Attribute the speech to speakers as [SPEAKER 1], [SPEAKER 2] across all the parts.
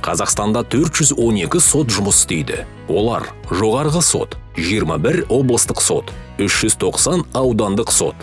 [SPEAKER 1] Қазақстанда 412 сот жұмыс істейді. Олар: жоғарғы сот, 21 облыстық сот, 390 аудандық сот.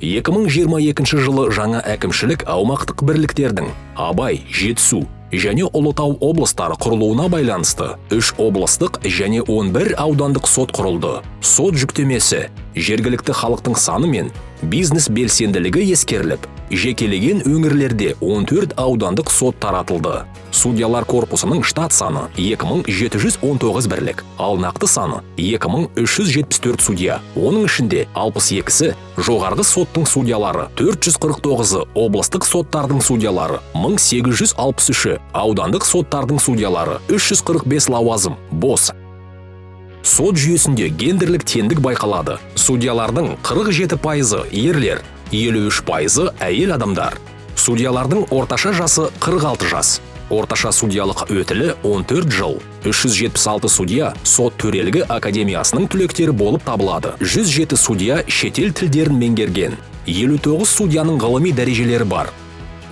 [SPEAKER 1] 2022 жылы жаңа әкімшілік аумақтық бірліктердің Абай, Жетісу және Ұлытау облыстары құрылуына байланысты 3 облыстық және 11 аудандық сот құрылды. Сот жүктемесі жергілікті халықтың саны мен бизнес белсенділігі ескеріліп, жекелеген өңірлерде 14 аудандық сот таратылды. Судьялар корпусының штат саны 2719 бірлік, ал нақты саны 2374 судья. Оның ішінде 62-сі жоғарғы соттың судьялары, 449-ы облыстық соттардың судьялары, 1863-і аудандық соттардың судьялары, 345 лауазым бос. Сот жүйесінде гендерлік теңдік байқалады. Судьялардың 47% ерлер, 53% әйел адамдар. Судьялардың орташа жасы 46 жас. Орташа судьялық өтілі 14 жыл. 376 судья сот төрелігі академиясының түлектері болып табылады. 107 судья шетел тілдерін меңгерген. 59 судьяның ғылыми дәрежелері бар.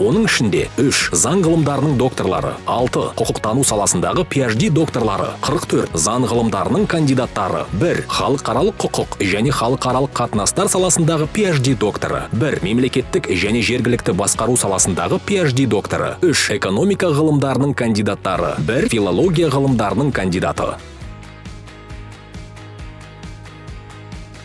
[SPEAKER 1] Оның ішінде 3 заң ғылымдарының докторлары, 6 құқықтану саласындағы PhD докторлары, 44 заң ғылымдарының кандидаттары, 1 халықаралық құқық және халықаралық қатынастар саласындағы PhD докторы, 1 мемлекеттік және жергілікті басқару саласындағы PhD докторы, 3 экономика ғылымдарының кандидаттары, 1 филология ғылымдарының кандидаты.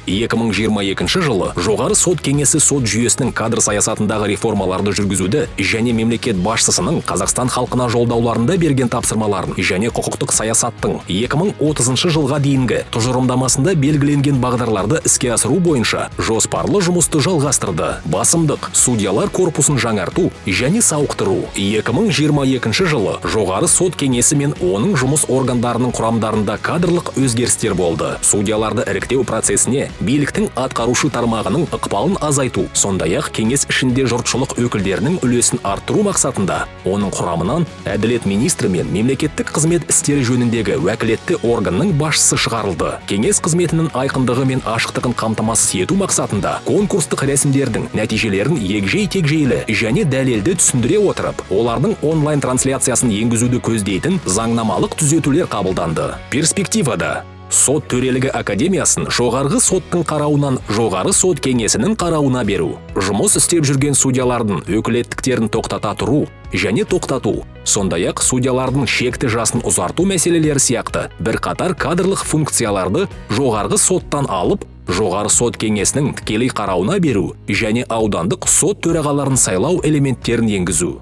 [SPEAKER 1] 2022 жылы жоғары сот кеңесі сот жүйесінің кадр саясатындағы реформаларды жүргізуді және мемлекет басшысының Қазақстан халқына жолдауларында берген тапсырмаларын және құқықтық саясаттың 2030 жылға дейінгі тұжырымдамасында белгіленген бағдарларды іске асыру бойынша жоспарлы жұмысты жалғастырды. Басымдық: судьялар корпусын жаңарту және сауықтыру. 2022 жылы жоғары сот кеңесі мен оның жұмыс органдарының құрамдарында кадрлық өзгерістер болды. Судьяларды іріктеу процесіне биліктің атқарушы тармағының ықпалын азайту, сондай-ақ кеңес ішінде жұртшылық өкілдерінің үлесін арттыру мақсатында оның құрамынан әділет министрі мен мемлекеттік қызмет істері жөніндегі уәкілетті органның басшысы шығарылды. Кеңес қызметінің айқындығы мен ашықтығын қамтамасыз ету мақсатында конкурстық рәсімдердің нәтижелерін егжей-тегжейлі және дәлелді түсіндіре отырып, олардың онлайн трансляциясын енгізуді көздейтін заңнамалық түзетулер қабылданды. Перспективада сот төрелігі академиясын жоғарғы соттың қарауынан жоғары сот кеңесінің қарауына беру, жұмыс істеп жүрген судьялардың өкілеттіктерін тоқтата тұру және тоқтату, сондай-ақ судьялардың шекті жасын ұзарту мәселелері сияқты бірқатар кадрлық функцияларды жоғарғы соттан алып, жоғары сот кеңесінің тікелей қарауына беру және аудандық сот төрағаларын сайлау элементтерін енгізу.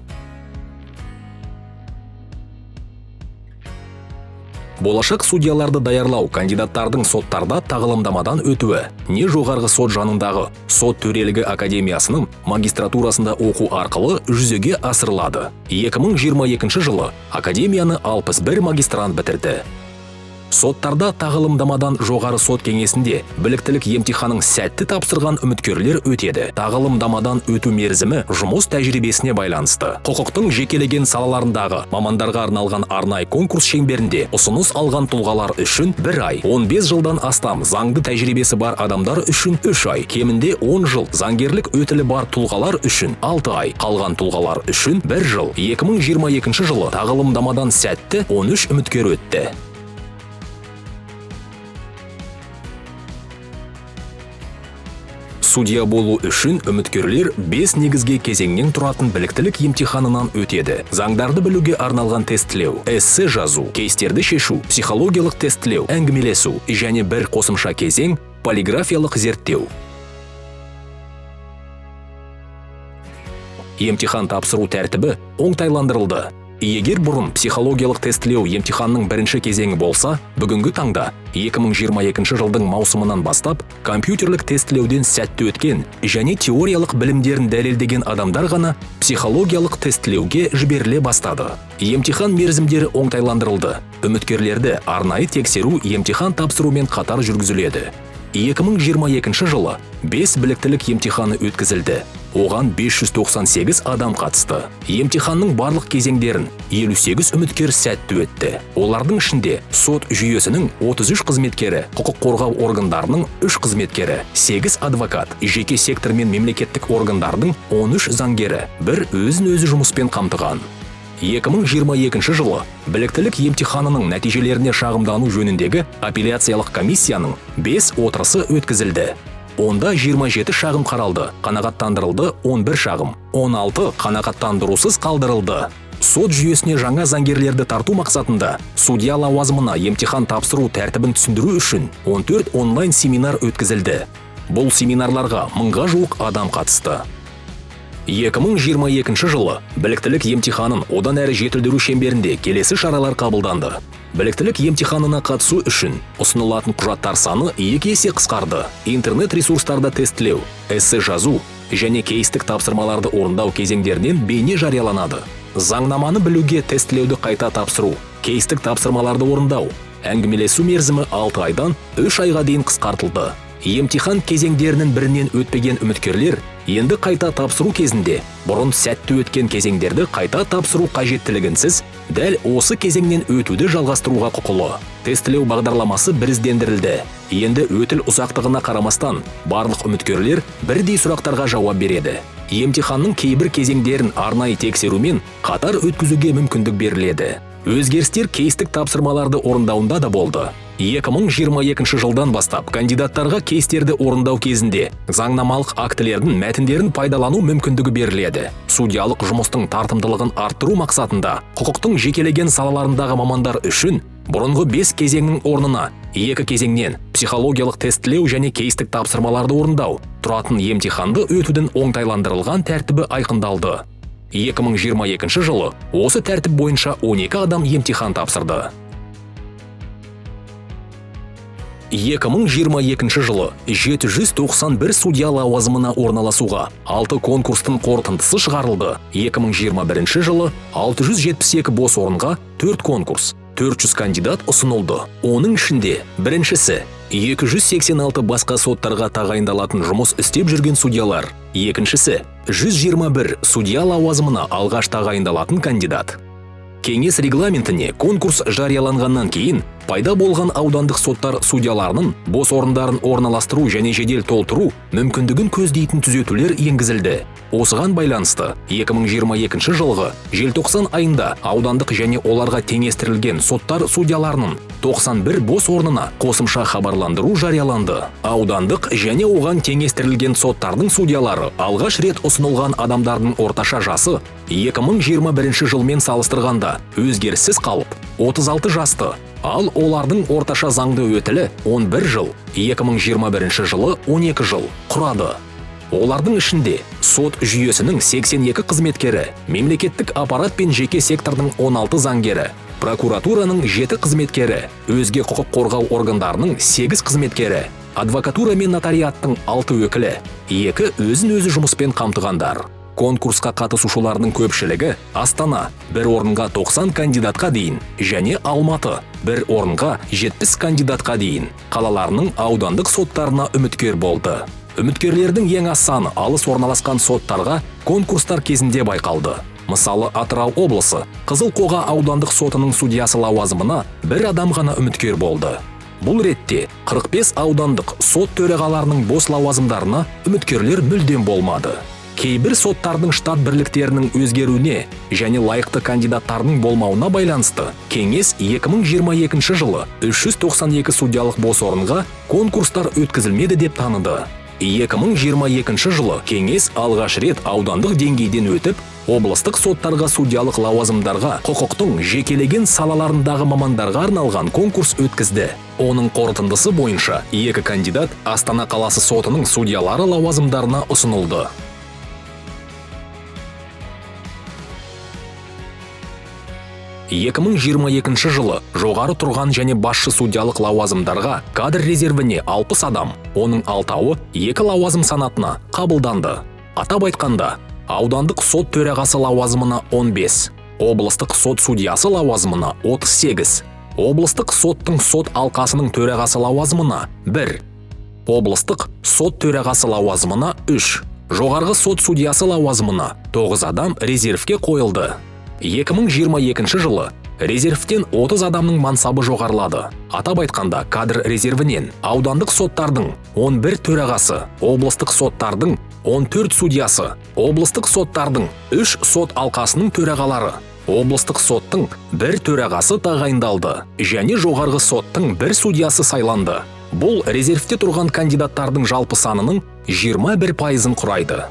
[SPEAKER 1] Болашақ судьяларды даярлау кандидаттардың соттарда тағылымдамадан өтуі не жоғарғы сот жанындағы сот төрелігі академиясының магистратурасында оқу арқылы жүзеге асырылады. 2022 жылы академияны 61 магистрант бітірді. Соттарда тағылымдамадан жоғары сот кеңесінде біліктілік емтиханын сәтті тапсырған үміткерлер өтеді. Тағылымдамадан өту мерзімі жұмыс тәжірибесіне байланысты. Құқықтың жекелеген салаларындағы мамандарға арналған арнайы конкурс шеңберінде ұсыныс алған тұлғалар үшін 1 ай, 15 жылдан астам заңды тәжірибесі бар адамдар үшін 3 ай, кемінде 10 жыл заңгерлік өтілі бар тұлғалар үшін 6 ай, қалған тұлғалар үшін 1 жыл. 2022 жылы тағылымдамадан сәтті 13 үміткер өтті. Судья болу үшін үміткерлер 5 негізге кезеңнен тұратын біліктілік емтиханынан өтеді. Заңдарды білуге арналған тестілеу, эссе жазу, кейстерді шешу, психологиялық тестілеу, әңгімелесу және бір қосымша кезең полиграфиялық зерттеу. Емтихан тапсыру тәртібі оңтайландырылды. Егер бұрын психологиялық тестілеу емтиханның бірінші кезеңі болса, бүгінгі таңда 2022 жылдың маусымынан бастап компьютерлік тестілеуден сәтті өткен және теориялық білімдерін дәлелдеген адамдар ғана психологиялық тестілеуге жіберіле бастады. Емтихан мерзімдері оңтайландырылды. Үміткерлерді арнайы тексеру емтихан тапсырумен қатар жүргізіледі. 2022 жылы 5 біліктілік емтиханы өткізілді. Оған 598 адам қатысты. Емтиханның барлық кезеңдерін 58 үміткер сәтті өтті. Олардың ішінде сот жүйесінің 33 қызметкері, құқық қорғау органдарының 3 қызметкері, 8 адвокат, жеке сектор мен мемлекеттік органдардың 13 заңгері, бір өзін-өзі жұмыспен қамтыған. 2022 жылы біліктілік емтиханының нәтижелеріне шағымдану жөніндегі апелляциялық комиссияның 5 отырысы өткізілді. Онда 27 шағым қаралды, қанағаттандырылды 11 шағым, 16 қанағаттандырусыз қалдырылды. Сот жүйесіне жаңа заңгерлерді тарту мақсатында судья лауазымына емтихан тапсыру тәртібін түсіндіру үшін 14 онлайн семинар өткізілді. Бұл семинарларға 1000-ға жуық адам қатысты. 2022 жылы біліктілік емтиханын одан әрі жетілдіру шеңберінде келесі шаралар қабылданды. Біліктілік емтиханына қатысу үшін ұсынылатын құжаттар саны 2 есе қысқарды. Интернет ресурстарда тестілеу, эссе жазу және кейстік тапсырмаларды орындау кезеңдерінен бейне жарияланады. Заңнаманы білуге тестілеуді қайта тапсыру, кейстік тапсырмаларды орындау, әңгімелесу мерзімі 6 айдан 3 айға дейін қысқартылды. Емтихан кезеңдерінің бірінен өтпеген үміткерлер енді қайта тапсыру кезінде бұрын сәтті өткен кезеңдерді қайта тапсыру қажеттілігінсіз дәл осы кезеңнен өтуді жалғастыруға құқылы. Тестілеу бағдарламасы біріздендірілді. Енді өтіл ұзақтығына қарамастан барлық үміткерлер бірдей сұрақтарға жауап береді. Емтиханның кейбір кезеңдерін арнайы тексерумен қатар өткізуге мүмкіндік беріледі. Өзгерістер кейстік тапсырмаларды орындауында да болды. 2022 жылдан бастап кандидаттарға кейстерді орындау кезінде заңнамалық актілердің мәтіндерін пайдалану мүмкіндігі беріледі. Судьялық жұмыстың тартымдылығын арттыру мақсатында құқықтың жекелеген салаларындағы мамандар үшін бұрынғы 5 кезеңнің орнына 2 кезеңнен психологиялық тестілеу және кейстік тапсырмаларды орындау тұратын емтиханды өтудің оңтайландырылған тәртібі айқындалды. 2022 жылы осы тәртіп бойынша 12 адам емтихан тапсырды. 2022 жылы 791 судья лауазымына орналасуға 6 конкурстың қорытындысы шығарылды. 2021 жылы 672 бос орынға 4 конкурс, 400 кандидат ұсынылды. Оның ішінде біріншісі 286 басқа соттарға тағайындалатын жұмыс істеп жүрген судьялар. Екіншісі 121 судья лауазымына алғаш тағайындалатын кандидат. Кеңес регламентіне конкурс жарияланғаннан кейін пайда болған аудандық соттар судьяларының бос орындарын орналастыру және жедел толтыру мүмкіндігін көздейтін түзетулер енгізілді. Осыған байланысты 2022 жылғы желтоқсан айында аудандық және оларға теңестірілген соттар судьяларының 91 бос орнына қосымша хабарландыру жарияланды. Аудандық және оған теңестірілген соттардың судьялары алғаш рет ұсынылған адамдардың орташа жасы 2021 жылмен салыстырғанда өзгеріссіз қалып 36 жасты. Ал олардың орташа заңды өтілі 11 жыл, 2021 жылы 12 жыл құрады. Олардың ішінде сот жүйесінің 82 қызметкері, мемлекеттік аппарат пен жеке сектордың 16 заңгері, прокуратураның 7 қызметкері, өзге құқық қорғау органдарының 8 қызметкері, адвокатура мен нотариаттың 6 өкілі, 2 өзін-өзі жұмыспен қамтығандар. Конкурсқа қатысушылардың көпшілігі Астана 1 орынға 90 кандидатқа дейін және Алматы 1 орынға 70 кандидатқа дейін қалаларының аудандық соттарына үміткер болды. Үміткерлердің ең аз саны алыс орналасқан соттарға конкурстар кезінде байқалды. Мысалы, Атырау облысы Қызылқоға аудандық сотының судьясы лауазымына 1 адам ғана үміткер болды. Бұл ретте 45 аудандық сот төрағаларының бос лауазымдарына үміткерлер мүлдем болмады. Кейбір соттардың штат бірліктерінің өзгеруіне және лайықты кандидаттардың болмауына байланысты кеңес 2022 жылы 392 судьялық бос орынға конкурстар өткізілмеді деп таныды. 2022 жылы кеңес алғаш рет аудандық деңгейден өтіп, облыстық соттарға судьялық лауазымдарға құқықтың жекелеген салаларындағы мамандарға арналған конкурс өткізді. Оның қорытындысы бойынша 2 кандидат Астана қаласы сотының судьялары лауазымдарына ұсынылды. 2022 жылы жоғары тұрған және басшы судьялық лауазымдарға кадр резервіне 60 адам, оның 6-ы 2 лауазым санатына қабылданды. Атап айтқанда, аудандық сот төрағасы лауазымына 15, облыстық сот судьясы лауазымына 38, облыстық соттың сот алқасының төрағасы лауазымына 1, облыстық сот төрағасы лауазымына 3, жоғарғы сот судьясы лауазымына 9 адам резервке қойылды. 2022 жылы резервтен 30 адамның мансабы жоғарылады. Атап айтқанда, кадр резервінен аудандық соттардың 11 төрағасы, облыстық соттардың 14 судьясы, облыстық соттардың 3 сот алқасының төрағалары, облыстық соттың бір төрағасы тағайындалды және жоғарғы соттың бір судьясы сайланды. Бұл резервте тұрған кандидаттардың жалпы санының 21%-ын құрайды.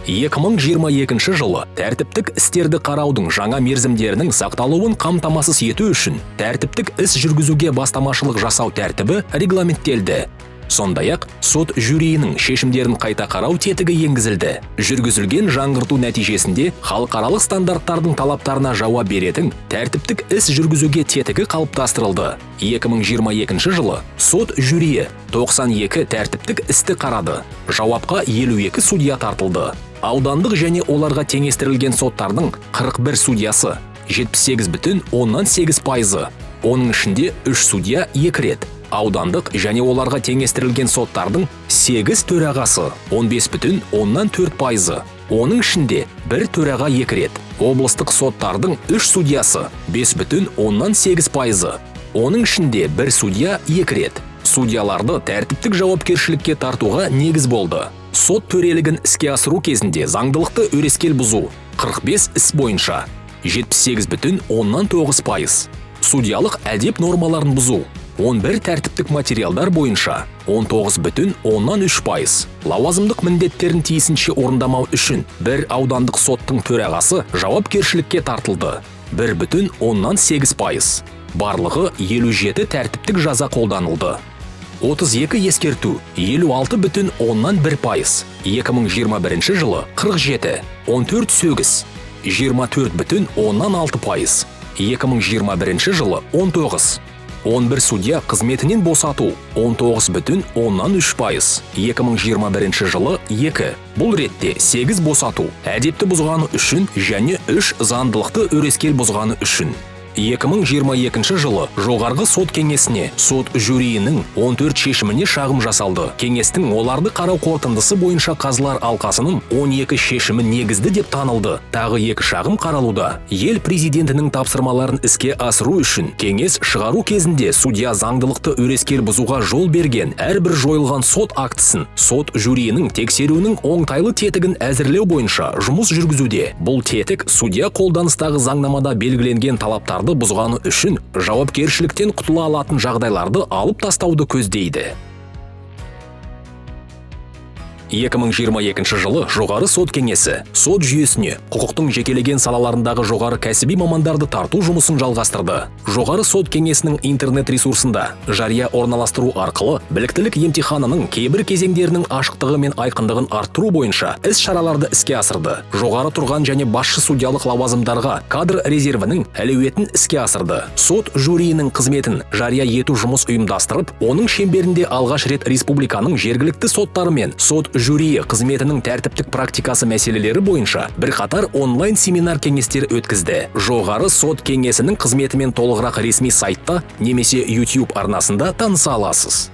[SPEAKER 1] 2022 жылы тәртіптік істерді қараудың жаңа мерзімдерінің сақталуын қамтамасыз ету үшін тәртіптік іс жүргізуге бастамашылық жасау тәртібі регламенттелді. Сондай-ақ сот жюриінің шешімдерін қайта қарау тетігі енгізілді. Жүргізілген жаңғырту нәтижесінде халықаралық стандарттардың талаптарына жауап беретін тәртіптік іс жүргізуге тетігі қалыптастырылды. 2022 жылы сот жюриі 92 тәртіптік істі қарады. Жауапқа 52 судья тартылды. Аудандық және оларға теңестірілген соттардың 41 судьясы, 78,8%. Оның ішінде 3 судья 2 рет. Аудандық және оларға теңестірілген соттардың 8 төрағасы, 15,4%. Оның ішінде 1 төраға 2 рет. Облыстық соттардың 3 судьясы, 5,8%. Оның ішінде 1 судья 2 рет. Судьяларды тәртіптік жауапкершілікке тартуға негіз болды. Сот төрелігін іске асыру кезінде заңдылықты өрескел бұзу 45 іс бойынша, 78,9%. Судьялық әдеп нормаларын бұзу 11 тәртіптік материалдар бойынша 19,3%. Лауазымдық міндеттерін тиісінше орындамау үшін бір аудандық соттың төрағасы жауапкершілікке тартылды 1,8%. Барлығы 57 тәртіптік жаза қолданылды. 32 ескерту 56,1%. 2021 жылы 47, 14 сөгіс 24,6%. 2021 жылы 19. 11 судья қызметінен босату 19,3%. 2021 жылы 2. Бұл ретте 8 босату әдепті бұзғаны үшін және 3 заңдылықты өрескел бұзғаны үшін. 2022 жылы жоғарғы сот кеңесіне сот жюриінің 14 шешіміне шағым жасалды. Кеңестің оларды қарау қорытындысы бойынша қазылар алқасының 12 шешімі негізді деп танылды. Тағы 2 шағым қаралуда. Ел президентінің тапсырмаларын іске асыру үшін кеңес шығару кезінде судья заңдылықты өрескел бұзуға жол берген әрбір жойылған сот актісін сот жюриінің тексеруінің оңтайлы тетігін әзірлеу бойынша жұмыс жүргізуде. Бұл тетік судья қолданыстағы заңнамада белгіленген талаптарды бұзғаны үшін жауапкершіліктен құтыла алатын жағдайларды алып тастауды көздейді. 2022 жылы жоғары сот кеңесі сот жүйесіне құқықтың жекелеген салаларындағы жоғары кәсіби мамандарды тарту жұмысын жалғастырды. Жоғары сот кеңесінің интернет ресурсында жария орналастыру арқылы біліктілік емтиханының кейбір кезеңдерінің ашықтығы мен айқындығын арттыру бойынша іс-шараларды іске асырды. Жоғары тұрған және басшы судьялық лауазымдарға кадр резервінің әлеуетін іске асырды. Сот жюриінің қызметін жария ету жұмыс ұйымдастырып, оның шеңберінде алғаш рет республиканың жергілікті соттары мен сот жюрии қызметінің тәртіптік практикасы мәселелері бойынша бірқатар онлайн семинар кеңестер өткізді. Жоғары сот кеңесінің қызметімен толығырақ ресми сайтта немесе YouTube арнасында таныса аласыз.